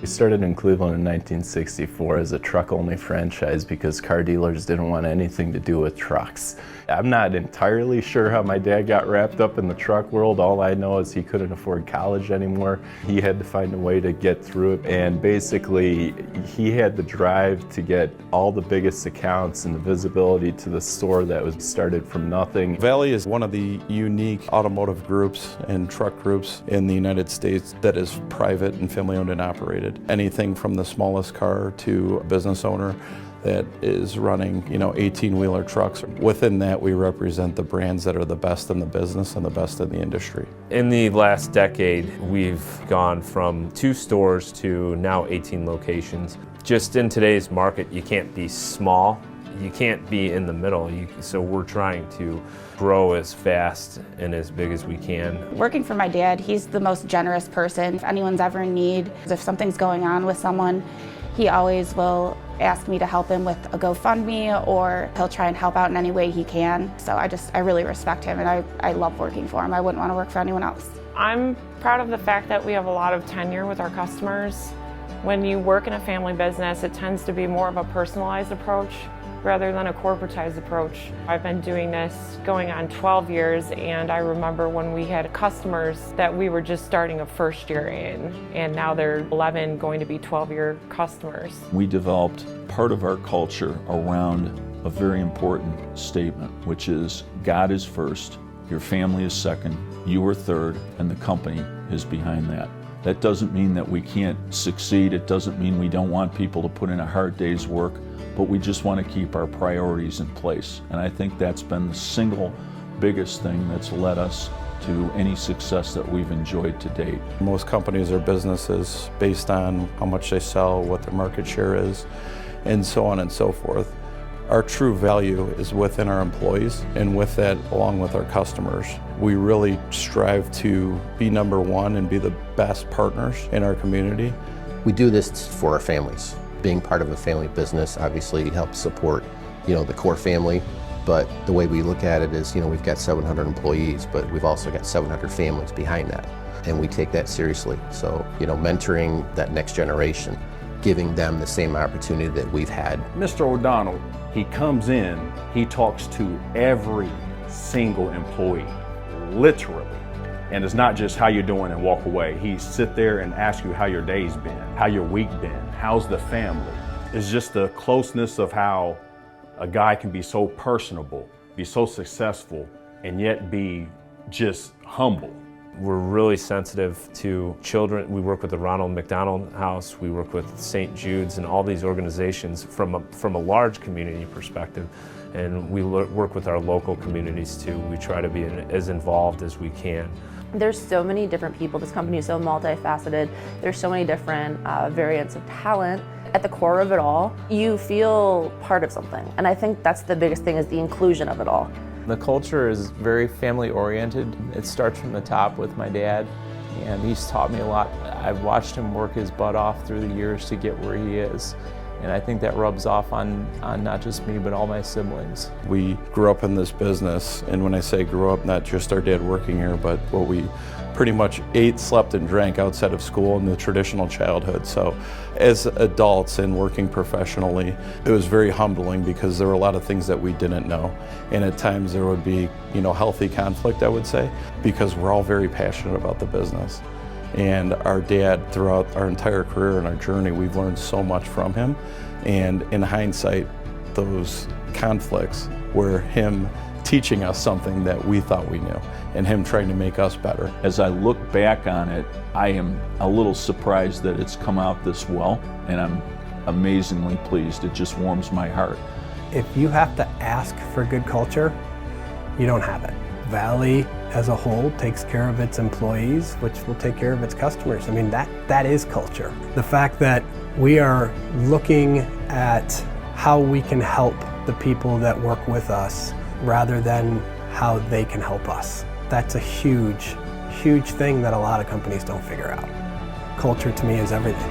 We started in Cleveland in 1964 as a truck-only franchise because car dealers didn't want anything to do with trucks. I'm not entirely sure how my dad got wrapped up in the truck world. All I know is he couldn't afford college anymore. He had to find a way to get through it, and basically he had the drive to get all the biggest accounts and the visibility to the store that was started from nothing. Valley is one of the unique automotive groups and truck groups in the United States that is private and family owned and operated. Anything from the smallest car to a business owner that is running, 18-wheeler trucks. Within that, we represent the brands that are the best in the business and the best in the industry. In the last decade, we've gone from 2 stores to now 18 locations. Just in today's market, you can't be small. You can't be in the middle, so we're trying to grow as fast and as big as we can. Working for my dad, he's the most generous person. If anyone's ever in need, if something's going on with someone, he always will ask me to help him with a GoFundMe, or he'll try and help out in any way he can. So I really respect him, and I love working for him. I wouldn't want to work for anyone else. I'm proud of the fact that we have a lot of tenure with our customers. When you work in a family business, it tends to be more of a personalized approach rather than a corporatized approach. I've been doing this going on 12 years, and I remember when we had customers that we were just starting a first year in, and now they're 11 going to be 12-year customers. We developed part of our culture around a very important statement, which is God is first, your family is second, you are third, and the company is behind that. That doesn't mean that we can't succeed. It doesn't mean we don't want people to put in a hard day's work, but we just want to keep our priorities in place. And I think that's been the single biggest thing that's led us to any success that we've enjoyed to date. Most companies are businesses based on how much they sell, what their market share is, and so on and so forth. Our true value is within our employees, and with that, along with our customers. We really strive to be number one and be the best partners in our community. We do this for our families. Being part of a family business obviously helps support, the core family. But the way we look at it is, we've got 700 employees, but we've also got 700 families behind that. And we take that seriously. So, mentoring that next generation, giving them the same opportunity that we've had. Mr. O'Donnell, he comes in, he talks to every single employee, literally. And it's not just how you're doing and walk away. He sit there and ask you how your day's been, how your week been, how's the family. It's just the closeness of how a guy can be so personable, be so successful, and yet be just humble. We're really sensitive to children. We work with the Ronald McDonald House, we work with St. Jude's, and all these organizations from a large community perspective. And we work with our local communities too. We try to be as involved as we can. There's so many different people. This company is so multifaceted. There's so many different variants of talent. At the core of it all, you feel part of something. And I think that's the biggest thing, is the inclusion of it all. The culture is very family oriented. It starts from the top with my dad, and he's taught me a lot. I've watched him work his butt off through the years to get where he is. And I think that rubs off on not just me, but all my siblings. We grew up in this business, and when I say grew up, not just our dad working here, but what we pretty much ate, slept, and drank outside of school in the traditional childhood. So as adults and working professionally, it was very humbling because there were a lot of things that we didn't know. And at times there would be, healthy conflict, I would say, because we're all very passionate about the business. And our dad, throughout our entire career and our journey, we've learned so much from him. And in hindsight, those conflicts were him teaching us something that we thought we knew, and him trying to make us better. As I look back on it, I am a little surprised that it's come out this well, and I'm amazingly pleased. It just warms my heart. If you have to ask for good culture, you don't have it. Valley as a whole takes care of its employees, which will take care of its customers. I mean, that is culture. The fact that we are looking at how we can help the people that work with us rather than how they can help us. That's a huge, huge thing that a lot of companies don't figure out. Culture to me is everything.